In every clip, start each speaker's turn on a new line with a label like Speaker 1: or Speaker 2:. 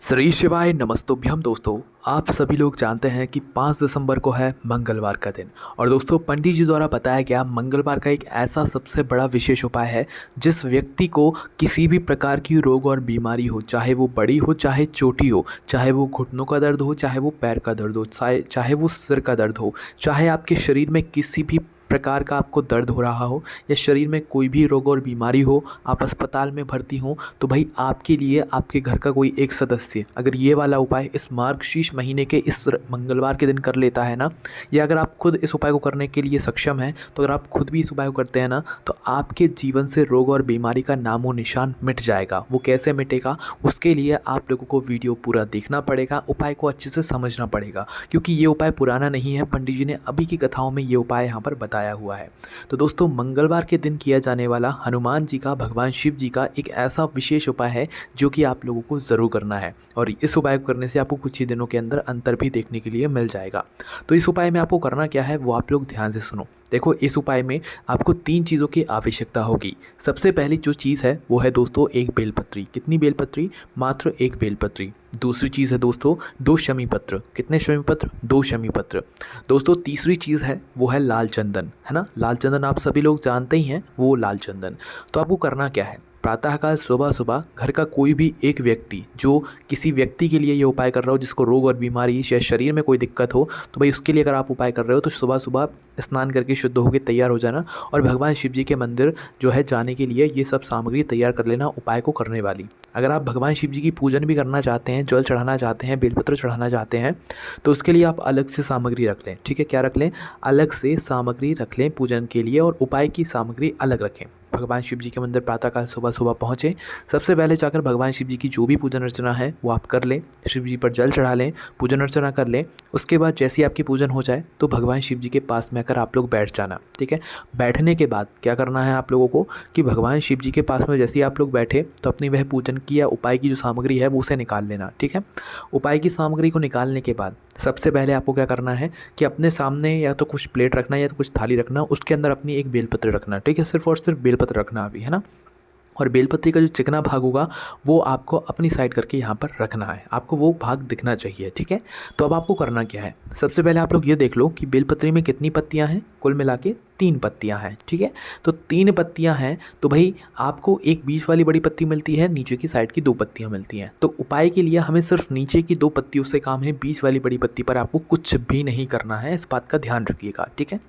Speaker 1: श्री शिवाय नमस्तुभ्यम दोस्तों। आप सभी लोग जानते हैं कि 5 दिसंबर को है मंगलवार का दिन। और दोस्तों पंडित जी द्वारा बताया गया मंगलवार का एक ऐसा सबसे बड़ा विशेष उपाय है जिस व्यक्ति को किसी भी प्रकार की रोग और बीमारी हो, चाहे वो बड़ी हो चाहे छोटी हो, चाहे वो घुटनों का दर्द हो चाहे वो पैर का दर्द हो, चाहे वो सिर का दर्द हो, चाहे आपके शरीर में किसी भी प्रकार का आपको दर्द हो रहा हो या शरीर में कोई भी रोग और बीमारी हो, आप अस्पताल में भर्ती हो, तो भाई आपके लिए आपके घर का कोई एक सदस्य अगर ये वाला उपाय इस मार्गशीर्ष महीने के इस मंगलवार के दिन कर लेता है ना, या अगर आप खुद इस उपाय को करने के लिए सक्षम हैं, तो अगर आप खुद भी इस उपाय को करते हैं ना, तो आपके जीवन से रोग और बीमारी का नामो निशान मिट जाएगा। वो कैसे मिटेगा, उसके लिए आप लोगों को वीडियो पूरा देखना पड़ेगा, उपाय को अच्छे से समझना पड़ेगा, क्योंकि ये उपाय पुराना नहीं है। पंडित जी ने अभी की कथाओं में ये उपाय यहाँ पर बताया हुआ है। तो दोस्तों मंगलवार के दिन किया जाने वाला हनुमान जी का, भगवान शिव जी का एक ऐसा विशेष उपाय है जो कि आप लोगों को ज़रूर करना है। और इस उपाय को करने से आपको कुछ ही दिनों के अंदर अंतर भी देखने के लिए मिल जाएगा। तो इस उपाय में आपको करना क्या है वो आप लोग ध्यान से सुनो। देखो, इस उपाय में आपको 3 चीज़ों की आवश्यकता होगी। सबसे पहली जो चीज़ है वो है दोस्तों एक बेलपत्री। कितनी बेलपत्री? मात्र एक बेलपत्री। दूसरी चीज़ है दोस्तों 2 शमी पत्र। कितने शमी पत्र? 2 शमी पत्र। दोस्तों तीसरी चीज़ है वो है लाल चंदन, है ना। लाल चंदन आप सभी लोग जानते ही हैं, वो लाल चंदन। तो आपको करना क्या है, प्रातःकाल सुबह सुबह घर का कोई भी एक व्यक्ति जो किसी व्यक्ति के लिए ये उपाय कर रहा हो जिसको रोग और बीमारी या शरीर में कोई दिक्कत हो, तो भाई उसके लिए अगर आप उपाय कर रहे हो तो सुबह सुबह स्नान करके शुद्ध होकर तैयार हो जाना और भगवान शिव जी के मंदिर जो है जाने के लिए ये सब सामग्री तैयार कर लेना उपाय को करने वाली। अगर आप भगवान शिव जी की पूजन भी करना चाहते हैं, जल चढ़ाना चाहते हैं, बेलपत्र चढ़ाना चाहते हैं, तो उसके लिए आप अलग से सामग्री रख लें। ठीक है, क्या रख लें? अलग से सामग्री रख लें पूजन के लिए, और उपाय की सामग्री अलग रखें। भगवान शिव जी के मंदिर प्रातःकाल सुबह सुबह पहुँचें। सबसे पहले जाकर भगवान शिव जी की जो भी पूजन अर्चना है वो आप कर लें, शिव जी पर जल चढ़ा लें, पूजन अर्चना कर लें। उसके बाद जैसे ही आपकी पूजन हो जाए तो भगवान शिव जी के पास में आकर आप लोग बैठ जाना। ठीक है, बैठने के बाद क्या करना है आप लोगों को कि भगवान शिव जी के पास में जैसे ही आप लोग बैठे तो अपनी वह पूजन की या उपाय की जो सामग्री है वो उसे निकाल लेना। ठीक है, उपाय की सामग्री को निकालने के बाद सबसे पहले आपको क्या करना है कि अपने सामने या तो कुछ प्लेट रखना या तो कुछ थाली रखना, उसके अंदर अपनी एक बेलपत्र रखना। ठीक है, सिर्फ और सिर्फ बेलपत्र रखना अभी, है ना। और बेलपत्री का जो चिकना भाग होगा वो आपको अपनी साइड करके यहाँ पर रखना है, आपको वो भाग दिखना चाहिए। ठीक है, तो अब आपको करना क्या है, सबसे पहले आप लोग ये देख लो कि बेलपत्री में कितनी पत्तियाँ हैं। कुल मिला के 3 पत्तियाँ हैं। ठीक है, तो 3 पत्तियाँ हैं तो भाई आपको एक बीच वाली बड़ी पत्ती मिलती है, नीचे की साइड की 2 पत्तियाँ मिलती हैं। तो उपाय के लिए हमें सिर्फ नीचे की 2 पत्तियों से काम है, बीच वाली बड़ी पत्ती पर आपको कुछ भी नहीं करना है, इस बात का ध्यान रखिएगा। ठीक है,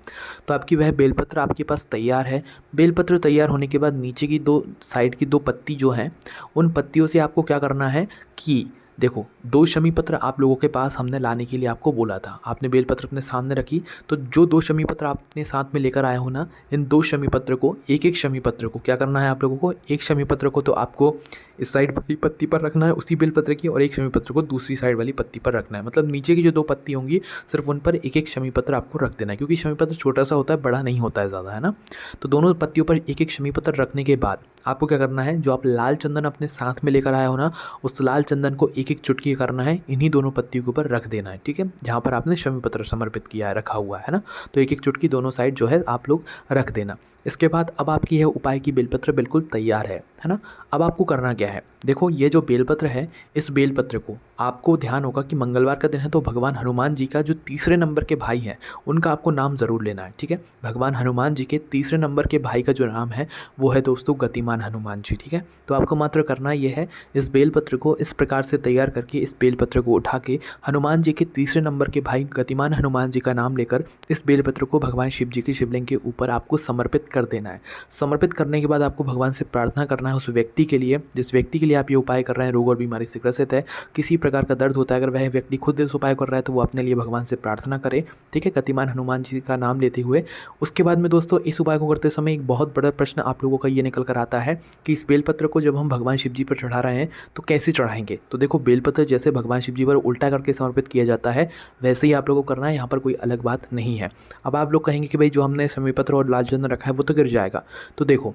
Speaker 1: तो आपकी वह बेलपत्र आपके पास तैयार है। बेलपत्र तैयार होने के बाद नीचे की 2 साइड की 2 पत्ती जो हैं, उन पत्तियों से आपको क्या करना है कि देखो 2 शमी पत्र आप लोगों के पास हमने लाने के लिए आपको बोला था। आपने बेलपत्र अपने सामने रखी, तो जो 2 शमी पत्र आप अपने साथ में लेकर आए हो ना, इन 2 शमी पत्र को, एक शमी पत्र को क्या करना है आप लोगों को, एक शमी पत्र को तो आपको इस साइड वाली पत्ती पर रखना है उसी बेलपत्र की, और एक शमी पत्र को दूसरी साइड वाली पत्ती पर रखना है। मतलब नीचे की जो 2 पत्ती होंगी सिर्फ उन पर एक शमी पत्र आपको रख देना है, क्योंकि शमी पत्र छोटा सा होता है, बड़ा नहीं होता है ज़्यादा, है ना। तो दोनों पत्तियों पर एक शमी पत्र रखने के बाद आपको क्या करना है, जो आप लाल चंदन अपने साथ में लेकर आए हो ना, उस लाल चंदन को एक चुटकी करना है, इन्हीं दोनों पत्तियों के ऊपर रख देना है। ठीक है, जहाँ पर आपने शमी पत्र समर्पित किया है, रखा हुआ है ना, तो एक चुटकी दोनों साइड जो है आप लोग रख देना। इसके बाद अब आपकी यह उपाय की बेलपत्र बिल्कुल तैयार है ना। अब आपको करना क्या है, देखो ये जो बेलपत्र है, इस बेलपत्र को आपको ध्यान होगा कि मंगलवार का दिन है तो भगवान हनुमान जी का जो तीसरे नंबर के भाई हैं उनका आपको नाम ज़रूर लेना है। ठीक है, भगवान हनुमान जी के तीसरे नंबर के भाई का जो नाम है वो है दोस्तों गतिमान हनुमान जी। ठीक है, तो आपको मात्र करना ये है, इस बेलपत्र को इस प्रकार से तैयार करके इस बेलपत्र को उठा के हनुमान जी के तीसरे नंबर के भाई गतिमान हनुमान जी का नाम लेकर इस बेलपत्र को भगवान शिव जी के शिवलिंग के ऊपर आपको समर्पित कर देना है। समर्पित करने के बाद आपको भगवान से प्रार्थना करना है उस व्यक्ति के लिए, जिस व्यक्ति के लिए आप ये उपाय कर रहे हैं, रोग और बीमारी से ग्रसित है, किसी प्रकार का दर्द होता है, अगर वह व्यक्ति खुद इस उपाय कर रहा है तो वो अपने लिए भगवान से प्रार्थना करे। ठीक है, गतिमान हनुमान जी का नाम लेते हुए। उसके बाद में दोस्तों इस उपाय को करते समय एक बहुत बड़ा प्रश्न आप लोगों का ये निकल कर आता है कि इस बेलपत्र को जब हम भगवान शिव जी पर चढ़ा रहे हैं तो कैसे चढ़ाएंगे। तो देखो, बेलपत्र जैसे भगवान शिव जी पर उल्टा करके समर्पित किया जाता है वैसे ही आप लोगों को करना है, यहाँ पर कोई अलग बात नहीं है। अब आप लोग कहेंगे कि भाई जो हमने शमी पत्र और लाल चंदन रखा है वो तो गिर जाएगा। तो देखो,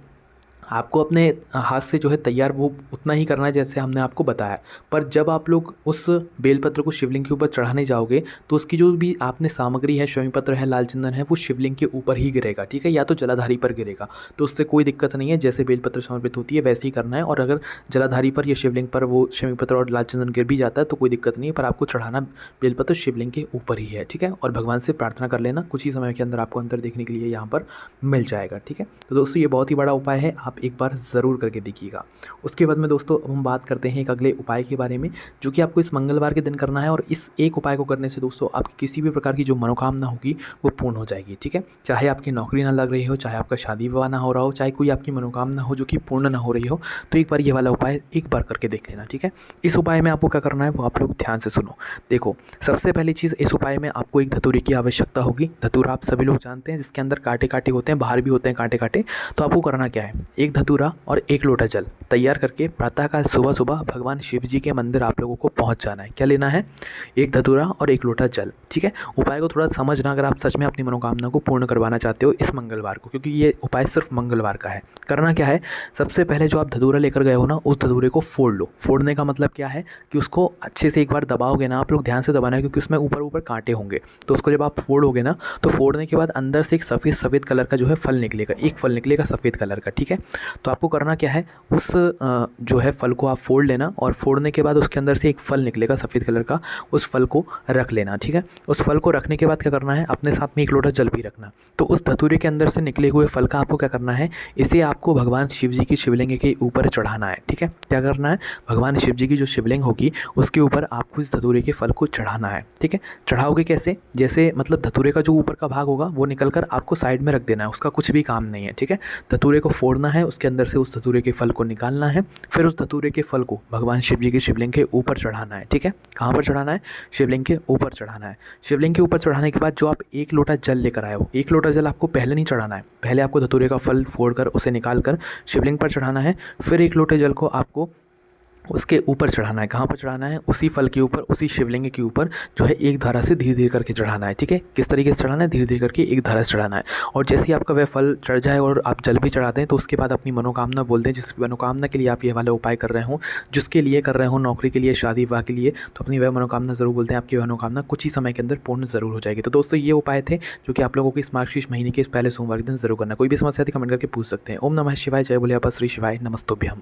Speaker 1: आपको अपने हाथ से जो है तैयार वो उतना ही करना है जैसे हमने आपको बताया। पर जब आप लोग उस बेलपत्र को शिवलिंग के ऊपर चढ़ाने जाओगे तो उसकी जो भी आपने सामग्री है, शमी पत्र है, लाल चंदन है, वो शिवलिंग के ऊपर ही गिरेगा, ठीक है, या तो जलाधारी पर गिरेगा। तो उससे कोई दिक्कत नहीं है, जैसे बेलपत्र समर्पित होती है वैसे ही करना है। और अगर जलाधारी पर या शिवलिंग पर वो शमी पत्र और लाल चंदन गिर भी जाता है तो कोई दिक्कत नहीं है, पर आपको चढ़ाना बेलपत्र शिवलिंग के ऊपर ही है, ठीक है। और भगवान से प्रार्थना कर लेना, कुछ ही समय के अंदर आपको अंतर देखने के लिए यहाँ पर मिल जाएगा, ठीक है। तो दोस्तों ये बहुत ही बड़ा उपाय है, आप एक बार ज़रूर करके देखिएगा। उसके बाद में दोस्तों अब हम बात करते हैं एक अगले उपाय के बारे में, जो कि आपको इस मंगलवार के दिन करना है। और इस एक उपाय को करने से दोस्तों आपकी किसी भी प्रकार की जो मनोकामना होगी वो पूर्ण हो जाएगी, ठीक है। चाहे आपकी नौकरी ना लग रही हो, चाहे आपका शादी विवाह ना हो रहा हो, चाहे कोई आपकी मनोकामना हो जो कि पूर्ण ना हो रही हो, तो एक बार ये वाला उपाय एक बार करके देख लेना, ठीक है। इस उपाय में आपको क्या करना है वो आप लोग ध्यान से सुनो। देखो, सबसे पहली चीज़, इस उपाय में आपको एक धतूरे की आवश्यकता होगी। धतूरा आप सभी लोग जानते हैं, जिसके अंदर कांटे कांटे होते हैं, बाहर भी होते हैं कांटे कांटे। तो आपको करना क्या है, एक धतूरा और एक लोटा जल तैयार करके प्रातःकाल सुबह सुबह भगवान शिव जी के मंदिर आप लोगों को पहुंच जाना है। क्या लेना है, एक धतूरा और एक लोटा जल, ठीक है। उपाय को थोड़ा समझना अगर आप सच में अपनी मनोकामना को पूर्ण करवाना चाहते हो इस मंगलवार को, क्योंकि ये उपाय सिर्फ मंगलवार का है। करना क्या है, सबसे पहले जो आप धतूरा लेकर गए हो ना, उस धतूरे को फोड़ लो। फोड़ने का मतलब क्या है कि उसको अच्छे से एक बार दबाओगे ना, आप लोग ध्यान से दबाना है क्योंकि उसमें ऊपर ऊपर कांटे होंगे। तो उसको जब आप फोड़ोगे ना, तो फोड़ने के बाद अंदर से एक सफ़ेद सफ़ेद कलर का जो है फल निकलेगा, एक फल निकलेगा सफ़ेद कलर का, ठीक है। तो आपको करना क्या है, उस जो है फल को आप फोड़ लेना, और फोड़ने के बाद उसके अंदर से एक फल निकलेगा सफ़ेद कलर का, उस फल को रख लेना, ठीक है। उस फल को रखने के बाद क्या करना है, अपने साथ में एक लोटा जल भी रखना। तो उस धतूरे के अंदर से निकले हुए फल का आपको क्या करना है, इसे आपको भगवान शिव जी की शिवलिंग के ऊपर चढ़ाना है, ठीक है। क्या करना है, भगवान शिव जी की जो शिवलिंग होगी उसके ऊपर आपको इस धतूरे के फल को चढ़ाना है, ठीक है। चढ़ाओगे कैसे, जैसे मतलब धतूरे का जो ऊपर का भाग होगा वो निकल कर आपको साइड में रख देना है, उसका कुछ भी काम नहीं है, ठीक है। धतूरे को फोड़ना है, उसके अंदर से उस धतूरे के फल को निकालना है, फिर उस धतूरे के फल को भगवान शिव जी की शिवलिंग के ऊपर चढ़ाना है, ठीक है। कहाँ पर चढ़ाना है, शिवलिंग के ऊपर चढ़ाना है। शिवलिंग के ऊपर चढ़ाने के बाद जो आप एक लोटा जल लेकर आए हो, एक लोटा जल आपको पहले नहीं चढ़ाना है, पहले आपको धतूरे का फल फोड़कर उसे निकाल कर शिवलिंग पर चढ़ाना है। फिर एक लोटे जल को आपको उसके ऊपर चढ़ाना है। कहाँ पर चढ़ाना है, उसी फल के ऊपर, उसी शिवलिंग के ऊपर जो है एक धारा से धीरे धीरे करके चढ़ाना है, ठीक है। किस तरीके से चढ़ाना है, धीरे धीरे करके एक धारा से चढ़ाना है। और जैसे ही आपका वह फल चढ़ जाए और आप जल भी चढ़ाते हैं तो उसके बाद अपनी मनोकामना बोलते हैं, जिस मनोकामना के लिए आप ये वाला उपाय कर रहे हो, जिसके लिए कर रहे हो, नौकरी के लिए, शादी विवाह के लिए, तो अपनी वह मनोकामना ज़रूर बोलते हैं, आपकी मनोकामना कुछ ही समय के अंदर पूर्ण ज़रूर हो जाएगी। तो दोस्तों ये उपाय थे जो कि आप लोगों को इस मार्गशीर्ष महीने के इस पहले सोमवार के दिन जरूर करना। कोई भी समस्या थी कमेंट करके पूछ सकते हैं। ओम नमः शिवाय, जय बोले श्री शिवाय, नमस्तुभ्यम।